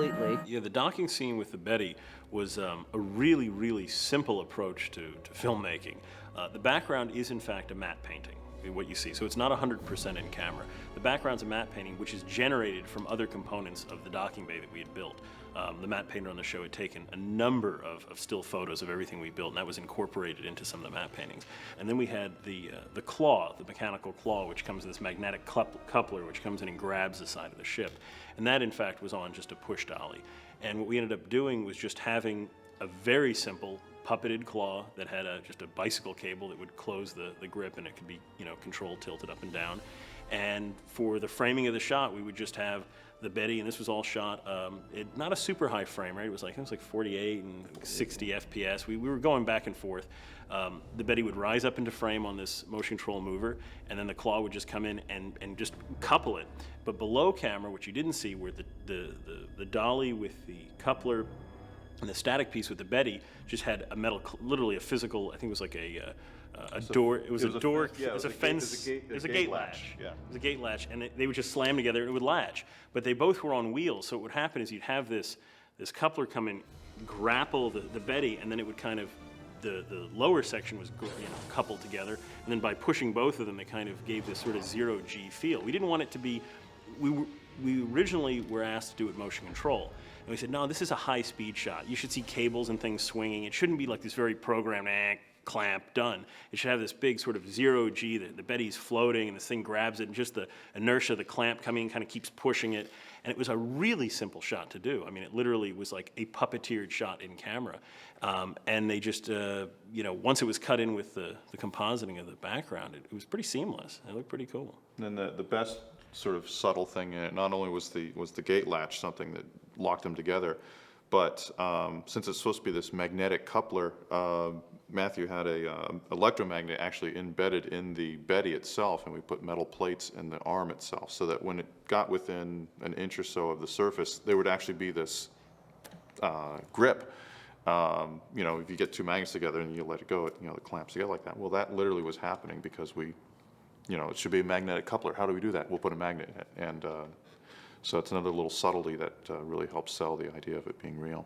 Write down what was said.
completely. Yeah, the docking scene with the Betty was a really, really simple approach to filmmaking. The background is, in fact, a matte painting, what you see. So it's not 100% in camera. The background's a matte painting, which is generated from other components of the docking bay that we had built. The matte painter on the show had taken a number of still photos of everything we built, and that was incorporated into some of the matte paintings. And then we had the claw, the mechanical claw, which comes with this magnetic coupler, which comes in and grabs the side of the ship. And that, in fact, was on just a push dolly. And what we ended up doing was just having a very simple puppeted claw that had just a bicycle cable that would close the grip, and it could be, controlled, tilted up and down. And for the framing of the shot, we would just have the Betty, and this was all shot, not a super high frame rate. It was like 48 and 60 FPS. We were going back and forth. The Betty would rise up into frame on this motion control mover, and then the claw would just come in and just couple it. But below camera, what you didn't see were the dolly with the coupler. And the static piece with the Betty just had a metal, literally a physical, I think it was like a door. It was a door. Yeah, it was a fence. It was a gate latch. Yeah. It was a gate latch, and they would just slam together and it would latch. But they both were on wheels, so what would happen is you'd have this coupler come in, grapple the Betty, and then it would kind of, the lower section was coupled together, and then by pushing both of them, it kind of gave this sort of zero G feel. We didn't want it to be. We originally were asked to do it motion control. And we said, no, this is a high-speed shot. You should see cables and things swinging. It shouldn't be like this very programmed, clamp, done. It should have this big sort of zero G, the Betty's floating, and this thing grabs it, and just the inertia of the clamp coming in kind of keeps pushing it. And it was a really simple shot to do. I mean, it literally was like a puppeteered shot in camera. And they just, once it was cut in with the compositing of the background, it was pretty seamless. It looked pretty cool. And then the best sort of subtle thing in it, not only was the gate latch something that locked them together, but since it's supposed to be this magnetic coupler, Matthew had a electromagnet actually embedded in the Betty itself, and we put metal plates in the arm itself, so that when it got within an inch or so of the surface, there would actually be this grip. If you get two magnets together and you let it go, it clamps together like that. Well, that literally was happening because it should be a magnetic coupler. How do we do that? We'll put a magnet in it. And so it's another little subtlety that really helps sell the idea of it being real.